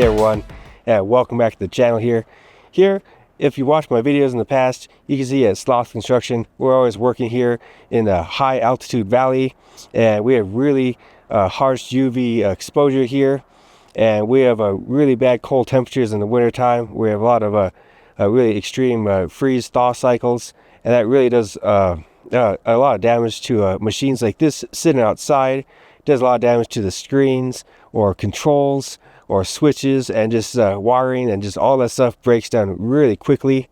Hey everyone, and welcome back to the channel here. If you watched my videos in the past, you can see at Sloth Construction, we're always working here in a high altitude valley, and we have really harsh UV exposure here, and we have really bad cold temperatures in the wintertime. We have a lot of really extreme freeze-thaw cycles, and that really does a lot of damage to machines like this sitting outside. It does a lot of damage to the screens or controls or switches, and just wiring, and just all that stuff breaks down really quickly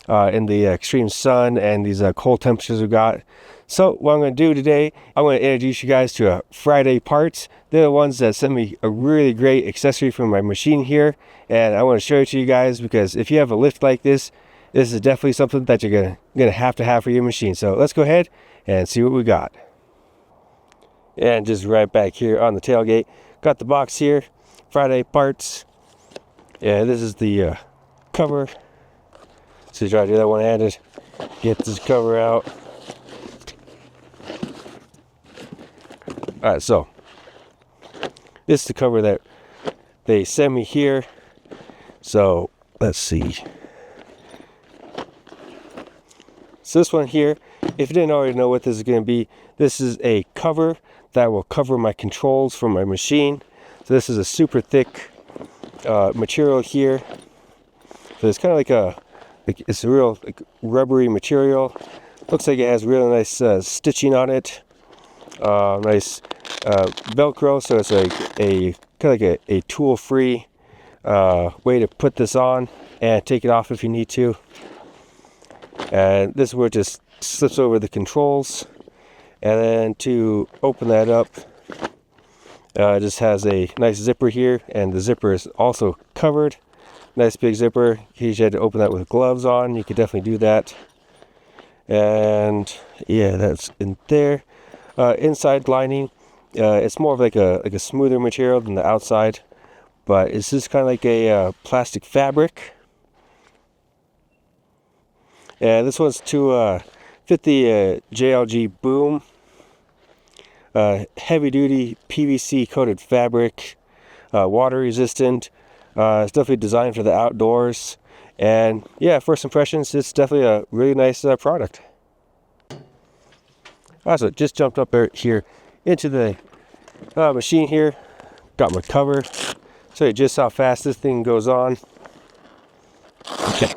in the extreme sun and these cold temperatures we've got. So what I'm going to do today, I'm going to introduce you guys to FridayParts. They're the ones that sent me a really great accessory for my machine here, and I want to show it to you guys, because if you have a lift like this, this is definitely something that you're gonna have to have for your machine. So let's go ahead and see what we got. And just right back here on the tailgate, got the box here, FridayParts. Yeah, this is the cover. So try to do that one-handed. Get this cover out. Alright, so this is the cover that they sent me here. So let's see. So this one here, if you didn't already know what this is going to be, this is a cover that will cover my controls from my machine. So this is a super thick material here. So it's kind of it's a real rubbery material. Looks like it has really nice stitching on it. Nice Velcro, so it's like kind of a tool-free way to put this on and take it off if you need to. And this is where it just slips over the controls. And then to open that up, it just has a nice zipper here, and the zipper is also covered. Nice big zipper. In case you had to open that with gloves on, you could definitely do that. And yeah, that's in there. Inside lining, it's more of like a smoother material than the outside, but it's just kind of like a plastic fabric. And this one's to fit the JLG boom. Heavy duty PVC-coated fabric, water resistant. It's definitely designed for the outdoors. And yeah, first impressions, it's definitely a really nice product. Also, just jumped up here into the machine here. Got my cover. Show you just how fast this thing goes on. Okay.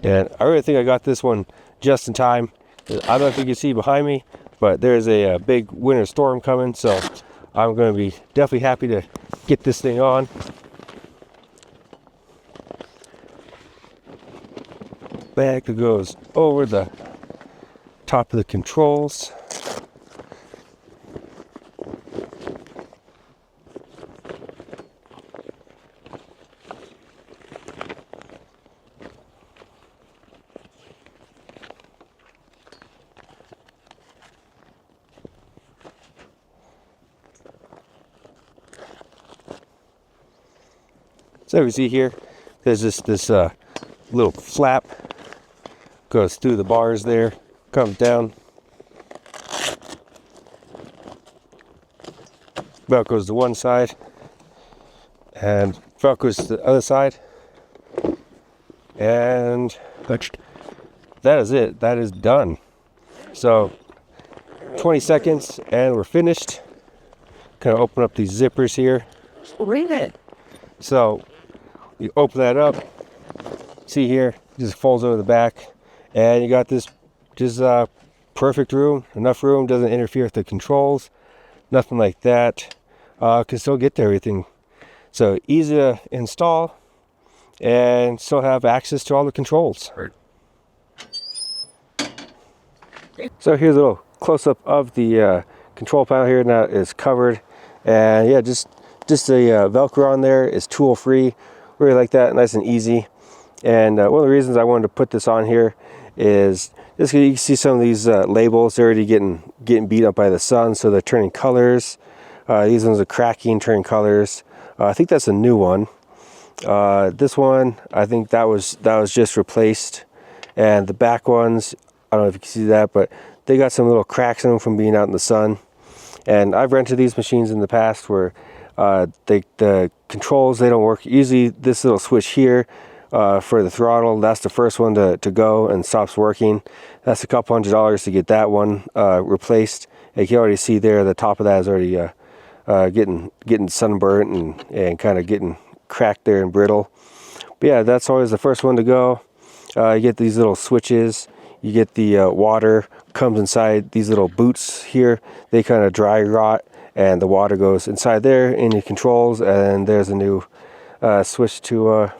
And I really think I got this one just in time. I don't know if you can see behind me, but there's a big winter storm coming, so I'm going to be definitely happy to get this thing on. Back that goes over the top of the controls. So you see here, there's this little flap, goes through the bars there, comes down. Velcro's to one side, and Velcro's to the other side. And that is it. That is done. So 20 seconds and we're finished. Kind of open up these zippers here. Read it. So you open that up, see here, it just folds over the back, and you got this just perfect room, enough room, doesn't interfere with the controls, nothing like that. Can still get to everything. So easy to install and still have access to all the controls. So here's a little close-up of the control panel here. Now it's covered, and yeah, just the Velcro on there is tool-free. Really like that, nice and easy. And one of the reasons I wanted to put this on here is just you can see some of these labels. They're already getting beat up by the sun, so they're turning colors. These ones are cracking, turning colors. I think that's a new one. This one, I think that was just replaced. And the back ones, I don't know if you can see that, but they got some little cracks in them from being out in the sun. And I've rented these machines in the past where The controls, they don't work. Usually this little switch here for the throttle, that's the first one to go and stops working. That's a couple $100 to get that one replaced. And you can already see there the top of that is already getting sunburnt and kind of getting cracked there and brittle. But yeah, that's always the first one to go. You get these little switches. You get the water comes inside these little boots here. They kind of dry rot, and the water goes inside there in your controls, and there's a new switch to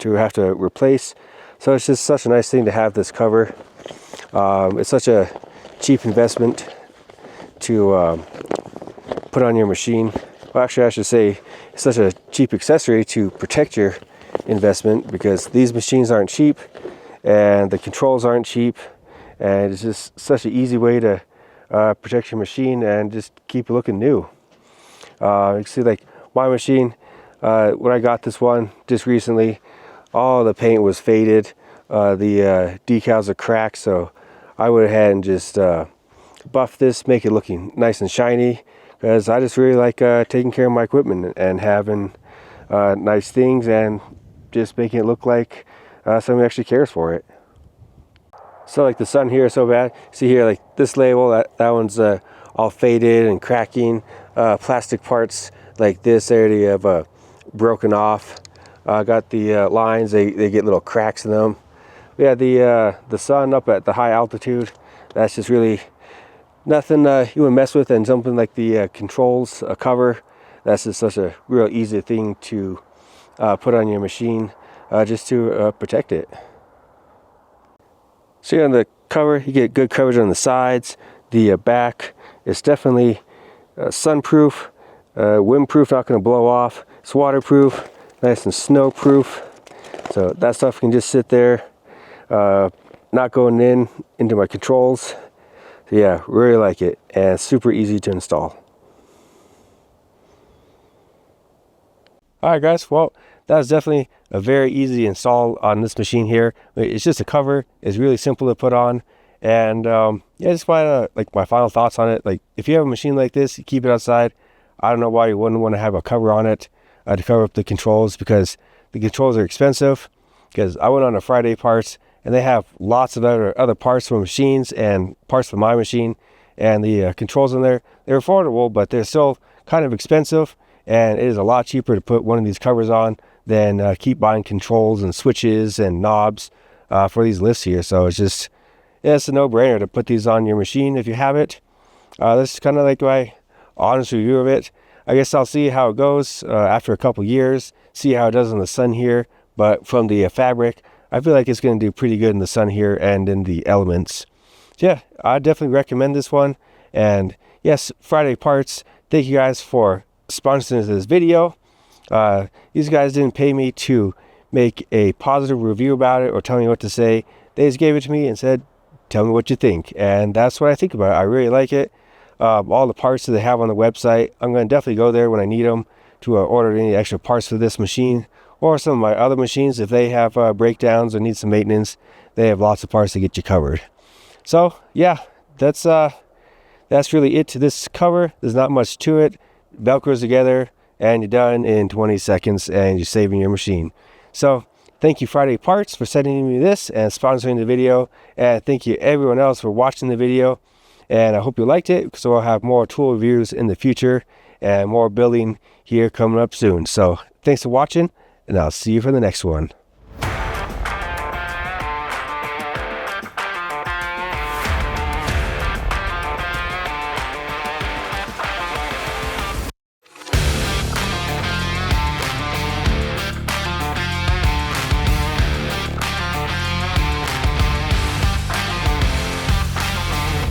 have to replace. So it's just such a nice thing to have this cover. It's such a cheap investment to put on your machine. Well, actually I should say it's such a cheap accessory to protect your investment, because these machines aren't cheap and the controls aren't cheap, and it's just such an easy way to protect your machine and just keep it looking new. You can see, like my machine, when I got this one just recently, all the paint was faded, the decals are cracked, so I went ahead and just buffed this, make it looking nice and shiny, because I just really like taking care of my equipment and having nice things and just making it look like somebody actually cares for it. So like the sun here is so bad. See here, like this label, that one's all faded and cracking. Plastic parts like this already have broken off. Got the lines, they get little cracks in them. Yeah, the sun up at the high altitude, that's just really nothing you would mess with. And something like the controls cover, that's just such a real easy thing to put on your machine just to protect it. So here on the cover, you get good coverage on the sides. The back is definitely sunproof, windproof, not going to blow off. It's waterproof, nice and snowproof. So that stuff can just sit there, not going into my controls. So yeah, really like it, and super easy to install. Alright guys, well, that was definitely a very easy install on this machine here. It's just a cover. It's really simple to put on. And yeah, just like my final thoughts on it. Like if you have a machine like this, you keep it outside. I don't know why you wouldn't want to have a cover on it to cover up the controls, because the controls are expensive. Because I went on to FridayParts and they have lots of other parts for machines and parts for my machine. And the controls in there, they're affordable, but they're still kind of expensive. And it is a lot cheaper to put one of these covers on than keep buying controls and switches and knobs for these lifts here. So it's just, yeah, it's a no-brainer to put these on your machine if you have it. This is kind of like my honest review of it. I guess I'll see how it goes after a couple years, see how it does in the sun here. But from the fabric, I feel like it's going to do pretty good in the sun here and in the elements. So yeah, I definitely recommend this one. And yes, FridayParts, thank you guys for sponsoring this video. These guys didn't pay me to make a positive review about it or tell me what to say. They just gave it to me and said, tell me what you think. And that's what I think about it. I really like it. All the parts that they have on the website, I'm going to definitely go there when I need them to order any extra parts for this machine or some of my other machines. If they have breakdowns or need some maintenance, they have lots of parts to get you covered. So yeah, that's really it to this cover. There's not much to it. Velcros together and you're done in 20 seconds and you're saving your machine. So thank you FridayParts for sending me this and sponsoring the video, and thank you everyone else for watching the video, and I hope you liked it, because we'll have more tool reviews in the future and more building here coming up soon. So thanks for watching, and I'll see you for the next one.